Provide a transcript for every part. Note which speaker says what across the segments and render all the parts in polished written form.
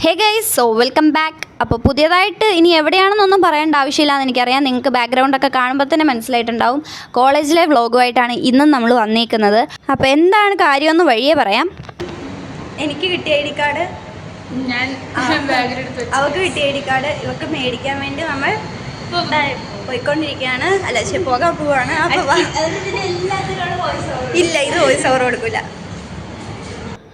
Speaker 1: Hey guys, so welcome back. അപ്പോൾ പുതിയതായിട്ട് ഇനി എവിടെയാണെന്നൊന്നും പറയേണ്ട ആവശ്യമില്ലാന്ന് എനിക്കറിയാം. നിങ്ങൾക്ക് ബാക്ക്ഗ്രൗണ്ടൊക്കെ കാണുമ്പോൾ തന്നെ മനസ്സിലായിട്ടുണ്ടാവും. കോളേജിലെ വ്ളോഗുമായിട്ടാണ് ഇന്നും നമ്മൾ വന്നിരിക്കുന്നത്. അപ്പോൾ എന്താണ് കാര്യമെന്ന് വഴിയേ പറയാം. എനിക്ക് കിട്ടിയ ഐ ഡി കാർഡ്, അവൾക്ക് കിട്ടിയ ഐ ഡി കാർഡ് ഇവർക്ക് മേടിക്കാൻ വേണ്ടി നമ്മൾ പോയിക്കൊണ്ടിരിക്കുകയാണ്. അല്ല, പോകാൻ പോവാണ്. അപ്പോൾ ഇല്ല, ഇത് വോയിസ് ഓവർ കൊടുക്കില്ല.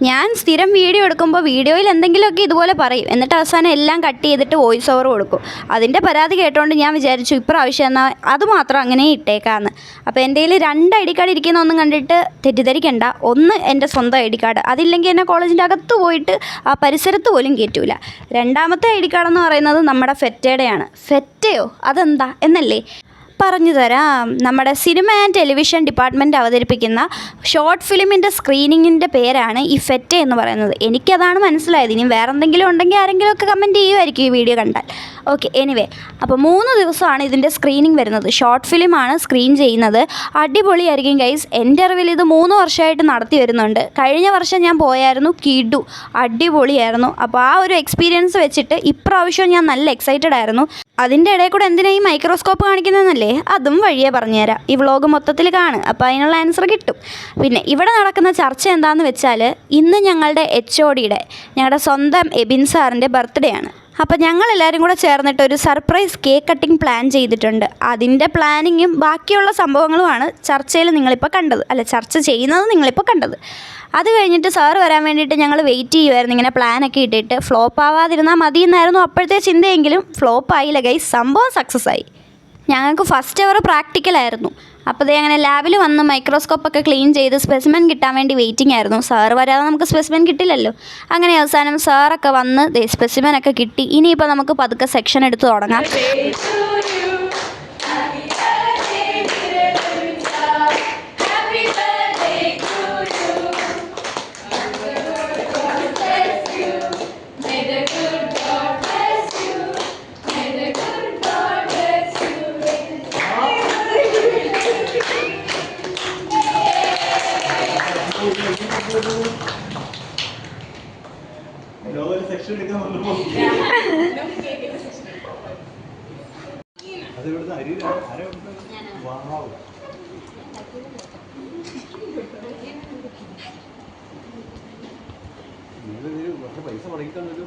Speaker 1: ഞാൻ സ്ഥിരം വീഡിയോ എടുക്കുമ്പോൾ വീഡിയോയിൽ എന്തെങ്കിലുമൊക്കെ ഇതുപോലെ പറയും, എന്നിട്ട് അവസാനം എല്ലാം കട്ട് ചെയ്തിട്ട് വോയിസ് ഓവർ കൊടുക്കും. അതിൻ്റെ പരാതി കേട്ടുകൊണ്ട് ഞാൻ വിചാരിച്ചു ഇപ്രാവശ്യം എന്നാൽ അതുമാത്രം അങ്ങനെ ഇട്ടേക്കാമെന്ന്. അപ്പോൾ എൻ്റെ കയ്യിൽ 2 ഐ ഡി കാർഡ് ഇരിക്കുന്ന ഒന്നും കണ്ടിട്ട് തെറ്റിദ്ധരിക്കണ്ട. ഒന്ന് എൻ്റെ സ്വന്തം ഐ ഡി കാർഡ്, അതില്ലെങ്കിൽ എന്നെ കോളേജിൻ്റെ അകത്ത് പോയിട്ട് ആ പരിസരത്ത് പോലും കയറ്റൂല. രണ്ടാമത്തെ ഐ ഡി കാർഡെന്ന് പറയുന്നത് നമ്മുടെ ഫെറ്റയുടെയാണ്. ഫെറ്റയോ, അതെന്താ എന്നല്ലേ പറഞ്ഞു തരാം. നമ്മുടെ സിനിമ ആൻഡ് ടെലിവിഷൻ ഡിപ്പാർട്ട്മെൻറ്റ് അവതരിപ്പിക്കുന്ന ഷോർട്ട് ഫിലിമിൻ്റെ സ്ക്രീനിങ്ങിൻ്റെ പേരാണ് ഈ ഫെറ്റ എന്ന് പറയുന്നത്. എനിക്കതാണ് മനസ്സിലായത്. ഇനി വേറെ എന്തെങ്കിലും ഉണ്ടെങ്കിൽ ആരെങ്കിലുമൊക്കെ കമൻറ്റ് ചെയ്യുമായിരിക്കും ഈ വീഡിയോ കണ്ടാൽ. ഓക്കെ, എനിവേ, അപ്പോൾ 3 ദിവസമാണ് ഇതിൻ്റെ സ്ക്രീനിങ് വരുന്നത്. ഷോർട്ട് ഫിലിമാണ് സ്ക്രീൻ ചെയ്യുന്നത്. അടിപൊളിയായിരിക്കും ഗൈസ്. എൻ്റെ അറിവിൽ ഇത് 3 വർഷമായിട്ട് നടത്തി വരുന്നുണ്ട്. കഴിഞ്ഞ വർഷം ഞാൻ പോയായിരുന്നു, കിഡു, അടിപൊളിയായിരുന്നു. അപ്പോൾ ആ ഒരു എക്സ്പീരിയൻസ് വെച്ചിട്ട് ഇപ്രാവശ്യം ഞാൻ നല്ല എക്സൈറ്റഡ് ആയിരുന്നു. അതിൻ്റെ ഇടയിൽ കൂടെ എന്തിനാ ഈ മൈക്രോസ്കോപ്പ് കാണിക്കുന്നതെന്നല്ലേ, അതും വഴിയേ പറഞ്ഞുതരാം. ഈ വ്ളോഗ് മൊത്തത്തിൽ കാണും, അപ്പോൾ അതിനുള്ള ആൻസർ കിട്ടും. പിന്നെ ഇവിടെ നടക്കുന്ന ചർച്ച എന്താണെന്ന് വെച്ചാൽ, ഇന്ന് ഞങ്ങളുടെ HODയുടെ, ഞങ്ങളുടെ സ്വന്തം എബിൻ സാറിൻ്റെ ബർത്ത്ഡേ ആണ്. അപ്പോൾ ഞങ്ങളെല്ലാവരും കൂടെ ചേർന്നിട്ട് ഒരു സർപ്രൈസ് കേക്ക് കട്ടിങ് പ്ലാൻ ചെയ്തിട്ടുണ്ട്. അതിൻ്റെ പ്ലാനിങ്ങും ബാക്കിയുള്ള സംഭവങ്ങളുമാണ് ചർച്ചയിൽ നിങ്ങളിപ്പോൾ കണ്ടത്. അല്ല, ചർച്ച ചെയ്യുന്നത് നിങ്ങളിപ്പോൾ കണ്ടത്. അത് കഴിഞ്ഞിട്ട് സാറ് വരാൻ വേണ്ടിയിട്ട് ഞങ്ങൾ വെയിറ്റ് ചെയ്യുമായിരുന്നു. ഇങ്ങനെ പ്ലാനൊക്കെ ഇട്ടിട്ട് ഫ്ലോപ്പ് ആവാതിരുന്നാൽ മതി എന്നായിരുന്നു അപ്പോഴത്തെ ചിന്തയെങ്കിലും ഫ്ലോപ്പ് ആയില്ല ഗൈസ്. സംഭവം സക്സസ് ആയി. ഞങ്ങൾക്ക് ഫസ്റ്റ് അവർ പ്രാക്ടിക്കലായിരുന്നു. അപ്പോൾ ദേ അങ്ങനെ ലാബിൽ വന്ന് മൈക്രോസ്കോപ്പൊക്കെ ക്ലീൻ ചെയ്ത് സ്പെസിമെൻ കിട്ടാൻ വേണ്ടി വെയിറ്റിംഗ് ആയിരുന്നു. സാറ് വരാതെ നമുക്ക് സ്പെസിമെൻ കിട്ടില്ലല്ലോ. അങ്ങനെ അവസാനം സാറൊക്കെ വന്ന് ദേ സ്പെസിമെനൊക്കെ കിട്ടി. ഇനിയിപ്പോൾ നമുക്ക് പതുക്കെ സെക്ഷൻ എടുത്ത് തുടങ്ങാം.
Speaker 2: പൈസ പണിക്കിട്ടല്ലോ.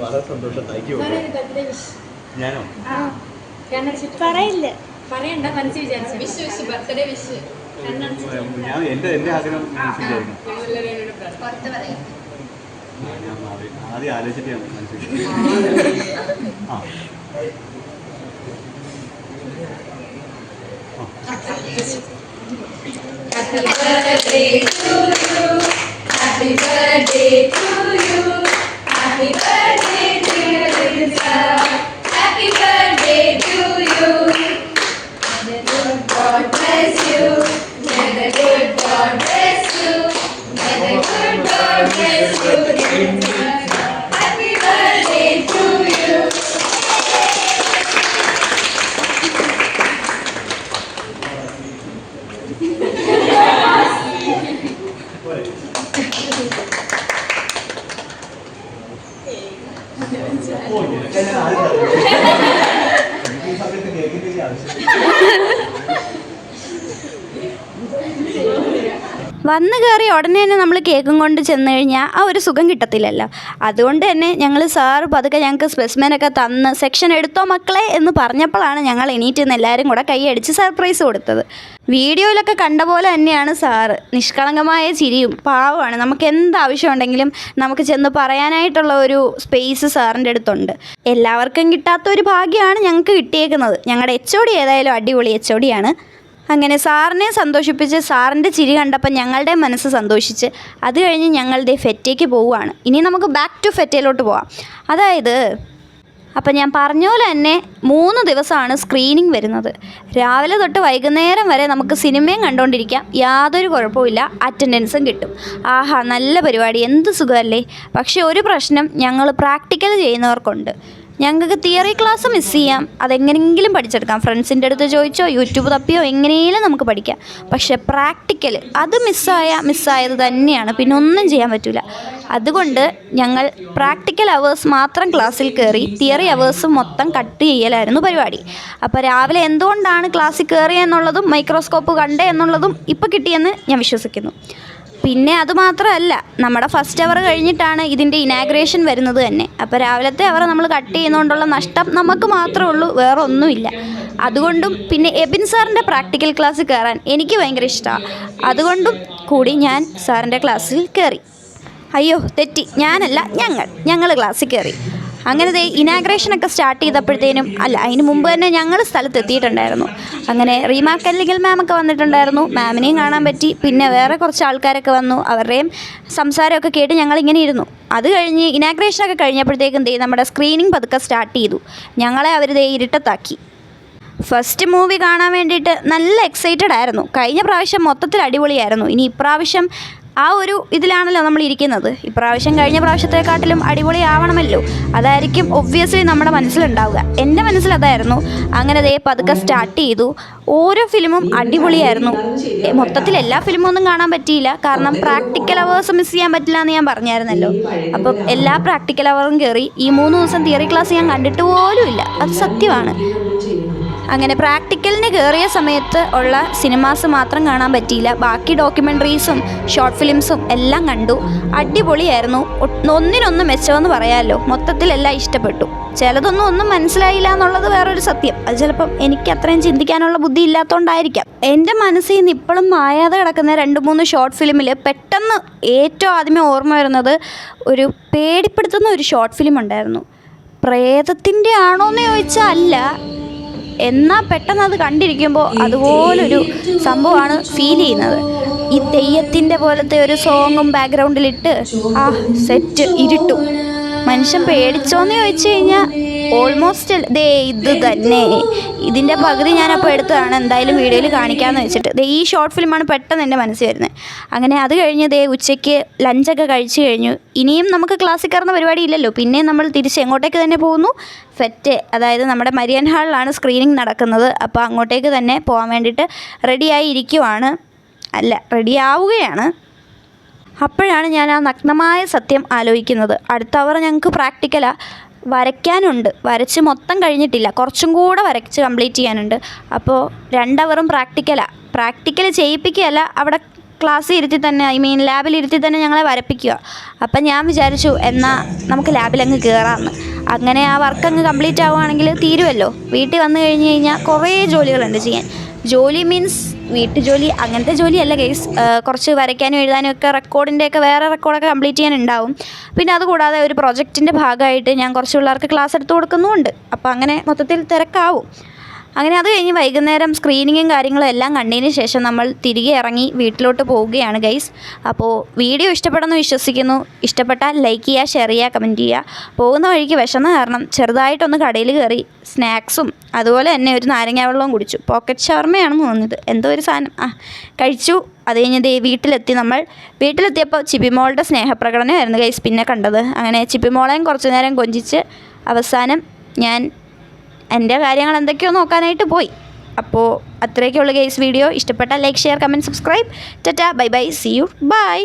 Speaker 2: വളരെ സന്തോഷം. Thank you. ഞാനോ
Speaker 1: പറയില്ല,
Speaker 3: പറയണ്ട, മനസ്സിൽ വിചാരിച്ചു. ബർത്ത്ഡേ വിഷ്
Speaker 2: ഞാൻ എൻ്റെ ആഗ്രഹം വിചാരിക്കും. ഞാൻ ആദ്യം ആലോചിച്ചിട്ട് ഞാൻ മനസ്സിലാക്കി. ആ
Speaker 3: Happy birthday to you. Happy birthday to you. Happy birthday dear Lisa. Happy birthday to you. May the good God bless you. May the good God bless you. May the good God bless you, Lisa. Happy birthday to you.
Speaker 1: വന്ന് കയറി ഉടനെ തന്നെ നമ്മൾ കേക്കും കൊണ്ട് ചെന്ന് കഴിഞ്ഞാൽ ആ ഒരു സുഖം കിട്ടത്തില്ലല്ലോ. അതുകൊണ്ട് തന്നെ ഞങ്ങൾ സാറ് പതുക്കെ ഞങ്ങൾക്ക് സ്പെസിമെനൊക്കെ തന്ന് സെക്ഷൻ എടുത്തോ മക്കളെ എന്ന് പറഞ്ഞപ്പോഴാണ് ഞങ്ങൾ എണീറ്റ് നിന്ന് എല്ലാവരും കൂടെ കൈയടിച്ച് സർപ്രൈസ് കൊടുത്തത്. വീഡിയോയിലൊക്കെ കണ്ട പോലെ തന്നെയാണ് സാറ്. നിഷ്കളങ്കമായ ചിരിയും പാവമാണ്. നമുക്ക് എന്താവശ്യം ഉണ്ടെങ്കിലും നമുക്ക് ചെന്ന് പറയാനായിട്ടുള്ള ഒരു സ്പേസ് സാറിൻ്റെ അടുത്തുണ്ട്. എല്ലാവർക്കും കിട്ടാത്തൊരു ഭാഗ്യമാണ് ഞങ്ങൾക്ക് കിട്ടിയേക്കുന്നത്. ഞങ്ങളുടെ HOD ഏതായാലും അടിപൊളി HODയാണ്. അങ്ങനെ സാറിനെ സന്തോഷിപ്പിച്ച് സാറിൻ്റെ ചിരി കണ്ടപ്പോൾ ഞങ്ങളുടെ മനസ്സ് സന്തോഷിച്ച് അത് കഴിഞ്ഞ് ഞങ്ങളുടെ ഫെറ്റയ്ക്ക് പോവുകയാണ്. ഇനി നമുക്ക് ബാക്ക് ടു ഫെറ്റയിലോട്ട് പോവാം. അതായത് അപ്പോൾ ഞാൻ പറഞ്ഞ പോലെ തന്നെ 3 ദിവസമാണ് സ്ക്രീനിങ് വരുന്നത്. രാവിലെ തൊട്ട് വൈകുന്നേരം വരെ നമുക്ക് സിനിമയും കണ്ടുകൊണ്ടിരിക്കാം, യാതൊരു കുഴപ്പമില്ല, അറ്റൻഡൻസും കിട്ടും. ആഹാ, നല്ല പരിപാടി, എന്ത് സുഖമല്ലേ. പക്ഷേ ഒരു പ്രശ്നം ഞങ്ങൾ പ്രാക്ടിക്കൽ ചെയ്യുന്നവർക്കുണ്ട്. ഞങ്ങൾക്ക് തിയറി ക്ലാസ് മിസ് ചെയ്യാം, അതെങ്ങനെയെങ്കിലും പഠിച്ചെടുക്കാം, ഫ്രണ്ട്സിൻ്റെ അടുത്ത് ചോദിച്ചോ യൂട്യൂബ് തപ്പിയോ എങ്ങനെയെങ്കിലും നമുക്ക് പഠിക്കാം. പക്ഷേ പ്രാക്ടിക്കൽ അത് മിസ്സായത് തന്നെയാണ്, പിന്നെ ഒന്നും ചെയ്യാൻ പറ്റില്ല. അതുകൊണ്ട് ഞങ്ങൾ പ്രാക്ടിക്കൽ അവേഴ്സ് മാത്രം ക്ലാസ്സിൽ കയറി, തിയറി അവേഴ്സ് മൊത്തം കട്ട് ചെയ്യലായിരുന്നു പരിപാടി. അപ്പോൾ രാവിലെ എന്തുകൊണ്ടാണ് ക്ലാസ്സിൽ കയറിയെന്നുള്ളതും മൈക്രോസ്കോപ്പ് കണ്ടേ എന്നുള്ളതും ഇപ്പോൾ കിട്ടിയെന്ന് ഞാൻ വിശ്വസിക്കുന്നു. പിന്നെ അതുമാത്രമല്ല, നമ്മുടെ ഫസ്റ്റ് അവർ കഴിഞ്ഞിട്ടാണ് ഇതിൻ്റെ ഇനാഗ്രേഷൻ വരുന്നത് തന്നെ. അപ്പോൾ രാവിലത്തെ അവർ നമ്മൾ കട്ട് ചെയ്യുന്നതുകൊണ്ടുള്ള നഷ്ടം നമുക്ക് മാത്രമേ ഉള്ളൂ, വേറെ ഒന്നുമില്ല. അതുകൊണ്ടും പിന്നെ എബിൻ സാറിൻ്റെ പ്രാക്ടിക്കൽ ക്ലാസ്സിൽ കയറാൻ എനിക്ക് ഭയങ്കര ഇഷ്ടമാണ്. അതുകൊണ്ടും കൂടി ഞാൻ സാറിൻ്റെ ക്ലാസ്സിൽ കയറി. അയ്യോ തെറ്റി, ഞാനല്ല, ഞങ്ങൾ ക്ലാസ്സിൽ കയറി. അങ്ങനെ ഇനാഗ്രേഷനൊക്കെ സ്റ്റാർട്ട് ചെയ്തപ്പോഴത്തേനും അതിന് മുമ്പ് തന്നെ ഞങ്ങൾ സ്ഥലത്തെത്തിയിട്ടുണ്ടായിരുന്നു. അങ്ങനെ റീമാ കല്ലിങ്ങൽ മാമൊക്കെ വന്നിട്ടുണ്ടായിരുന്നു, മാമിനെയും കാണാൻ പറ്റി. പിന്നെ വേറെ കുറച്ച് ആൾക്കാരൊക്കെ വന്നു, അവരുടെയും സംസാരമൊക്കെ കേട്ട് ഞങ്ങളിങ്ങനെ ഇരുന്നു. അത് കഴിഞ്ഞ് ഇനാഗ്രേഷനൊക്കെ കഴിഞ്ഞപ്പോഴത്തേക്കും നമ്മുടെ സ്ക്രീനിങ് പതുക്കെ സ്റ്റാർട്ട് ചെയ്തു. ഞങ്ങളെ അവർ ഇരുട്ടത്താക്കി. ഫസ്റ്റ് മൂവി കാണാൻ വേണ്ടിയിട്ട് നല്ല എക്സൈറ്റഡ് ആയിരുന്നു. കഴിഞ്ഞ പ്രാവശ്യം മൊത്തത്തിൽ അടിപൊളിയായിരുന്നു. ഇനി ഇപ്രാവശ്യം ആ ഒരു ഇതിലാണല്ലോ നമ്മൾ ഇരിക്കുന്നത്. ഇപ്രാവശ്യം കഴിഞ്ഞ പ്രാവശ്യത്തെക്കാട്ടിലും അടിപൊളിയാവണമല്ലോ, അതായിരിക്കും ഒബ്വിയസ്ലി നമ്മുടെ മനസ്സിലുണ്ടാവുക. എൻ്റെ മനസ്സിൽ അതായിരുന്നു. അങ്ങനെ പതുക്കെ സ്റ്റാർട്ട് ചെയ്തു. ഓരോ ഫിലിമും അടിപൊളിയായിരുന്നു. മൊത്തത്തിൽ എല്ലാ ഫിലിമും ഒന്നും കാണാൻ പറ്റിയില്ല, കാരണം പ്രാക്ടിക്കൽ അവേഴ്സ് മിസ് ചെയ്യാൻ പറ്റില്ല എന്ന് ഞാൻ പറഞ്ഞായിരുന്നല്ലോ. അപ്പം എല്ലാ പ്രാക്ടിക്കൽ അവറും കയറി. ഈ 3 ദിവസം തിയറി ക്ലാസ് ഞാൻ കണ്ടിട്ട് പോലുമില്ല, അത് സത്യമാണ്. അങ്ങനെ പ്രാക്ടിക്കലിന് കയറിയ സമയത്ത് ഉള്ള സിനിമാസ് മാത്രം കാണാൻ പറ്റിയില്ല, ബാക്കി ഡോക്യുമെൻ്ററീസും ഷോർട്ട് ഫിലിംസും എല്ലാം കണ്ടു. അടിപൊളിയായിരുന്നു, ഒന്നിനൊന്നും മെച്ചമെന്ന് പറയാമല്ലോ. മൊത്തത്തിലെല്ലാം ഇഷ്ടപ്പെട്ടു. ഒന്നും മനസ്സിലായില്ല എന്നുള്ളത് വേറൊരു സത്യം. അത് ചിലപ്പം എനിക്ക് അത്രയും ചിന്തിക്കാനുള്ള ബുദ്ധി ഇല്ലാത്തതുകൊണ്ടായിരിക്കാം. എൻ്റെ മനസ്സിൽ നിന്ന് ഇപ്പോഴും മായാതെ കിടക്കുന്ന 2-3 ഷോർട്ട് ഫിലിമിൽ പെട്ടെന്ന് ഏറ്റവും ആദ്യമേ ഓർമ്മ വരുന്നത് ഒരു പേടിപ്പെടുത്തുന്ന ഒരു ഷോർട്ട് ഫിലിം ഉണ്ടായിരുന്നു. പ്രേതത്തിൻ്റെ ആണോയെന്ന് ചോദിച്ചാൽ അല്ല, എന്നാൽ പെട്ടെന്ന് അത് കണ്ടിരിക്കുമ്പോൾ അതുപോലൊരു സംഭവമാണ് ഫീൽ ചെയ്യുന്നത്. ഈ തെയ്യത്തിൻ്റെ പോലത്തെ ഒരു സോങ്ങും ബാക്ക്ഗ്രൗണ്ടിലിട്ട് സെറ്റ് ഇരുട്ടു. മനുഷ്യൻ പേടിച്ചോന്ന് ചോദിച്ചു കഴിഞ്ഞാൽ ഓൾമോസ്റ്റ് ഇത് തന്നെ. ഇതിൻ്റെ പകുതി ഞാനപ്പോൾ എടുത്തതാണ്, എന്തായാലും വീഡിയോയിൽ കാണിക്കാമെന്ന് വെച്ചിട്ട്. ഈ ഷോർട്ട് ഫിലിമാണ് പെട്ടെന്ന് എൻ്റെ മനസ്സിൽ വരുന്നത്. അങ്ങനെ അത് കഴിഞ്ഞ് ഉച്ചയ്ക്ക് ലഞ്ചൊക്കെ കഴിച്ച് കഴിഞ്ഞു. ഇനിയും നമുക്ക് ക്ലാസ്സിൽ കയറുന്ന പരിപാടി ഇല്ലല്ലോ, പിന്നെ നമ്മൾ തിരിച്ച് എങ്ങോട്ടേക്ക് തന്നെ പോകുന്നു, ഫെറ്റ്, അതായത് നമ്മുടെ മരിയൻ ഹാളിലാണ് സ്ക്രീനിങ് നടക്കുന്നത്. അപ്പോൾ അങ്ങോട്ടേക്ക് തന്നെ പോകാൻ വേണ്ടിയിട്ട് റെഡിയാവുകയാണ്. അപ്പോഴാണ് ഞാൻ ആ നഗ്നമായ സത്യം ആലോചിക്കുന്നത്. അടുത്ത അവർ ഞങ്ങൾക്ക് പ്രാക്ടിക്കലാണ്, വരയ്ക്കാനുണ്ട്. വരച്ച് മൊത്തം കഴിഞ്ഞിട്ടില്ല, കുറച്ചും കൂടെ വരച്ച് കംപ്ലീറ്റ് ചെയ്യാനുണ്ട്. അപ്പോൾ 2 അവറും പ്രാക്ടിക്കൽ ചെയ്യിപ്പിക്കുകയല്ല, അവിടെ ക്ലാസ്സിൽ ഇരുത്തി തന്നെ, ലാബിൽ ഇരുത്തി തന്നെ ഞങ്ങളെ വരപ്പിക്കുക. അപ്പം ഞാൻ വിചാരിച്ചു എന്നാൽ നമുക്ക് ലാബിലങ്ങ് കയറാമെന്ന്. അങ്ങനെ ആ വർക്ക് അങ്ങ് കംപ്ലീറ്റ് ആവുകയാണെങ്കിൽ തീരുമല്ലോ. വീട്ടിൽ വന്നു കഴിഞ്ഞ് കഴിഞ്ഞാൽ കുറേ ജോലികളുണ്ട് ചെയ്യാൻ. ജോലി മീൻസ് വീട്ടുജോലി, അങ്ങനത്തെ ജോലിയല്ല കേസ്. കുറച്ച് വരയ്ക്കാനും എഴുതാനും ഒക്കെ റെക്കോർഡിൻ്റെയൊക്കെ വേറെ റെക്കോർഡൊക്കെ കംപ്ലീറ്റ് ചെയ്യാനുണ്ടാവും. പിന്നെ അതുകൂടാതെ ഒരു പ്രൊജക്റ്റിൻ്റെ ഭാഗമായിട്ട് ഞാൻ കുറച്ച് പിള്ളേർക്ക് ക്ലാസ് എടുത്ത് കൊടുക്കുന്നുമുണ്ട്. അപ്പോൾ അങ്ങനെ മൊത്തത്തിൽ തിരക്കാവും. അങ്ങനെ അത് കഴിഞ്ഞ് വൈകുന്നേരം സ്ക്രീനിങ്ങും കാര്യങ്ങളും എല്ലാം കണ്ടതിന് ശേഷം നമ്മൾ തിരികെ ഇറങ്ങി വീട്ടിലോട്ട് പോവുകയാണ് ഗൈസ്. അപ്പോൾ വീഡിയോ ഇഷ്ടപ്പെടുന്നു വിശ്വസിക്കുന്നു. ഇഷ്ടപ്പെട്ടാൽ ലൈക്ക് ചെയ്യുക, ഷെയർ ചെയ്യുക, കമൻറ്റ് ചെയ്യുക. പോകുന്ന വഴിക്ക് വിശന്ന കാരണം ചെറുതായിട്ടൊന്ന് കടയിൽ കയറി സ്നാക്സും അതുപോലെ തന്നെ ഒരു നാരങ്ങ വെള്ളവും കുടിച്ചു. പോക്കറ്റ് ഷവർമയാണെന്ന് തോന്നുന്നത്, എന്തോ ഒരു സാധനം കഴിച്ചു. അത് കഴിഞ്ഞ് വീട്ടിലെത്തിയപ്പോൾ ചിപ്പിമോളുടെ സ്നേഹപ്രകടനമായിരുന്നു ഗൈസ് പിന്നെ കണ്ടത്. അങ്ങനെ ചിപ്പിമോളെയും കുറച്ച് നേരം കൊഞ്ചിച്ച് അവസാനം ഞാൻ എൻ്റെ കാര്യങ്ങൾ എന്തൊക്കെയോ നോക്കാനായിട്ട് പോയി. അപ്പോൾ അത്രയൊക്കെയുള്ള ഗൈസ് വീഡിയോ. ഇഷ്ടപ്പെട്ടാൽ ലൈക്ക്, ഷെയർ, കമൻറ്റ്, സബ്സ്ക്രൈബ്. ടാറ്റാ, bye bye, see you, by.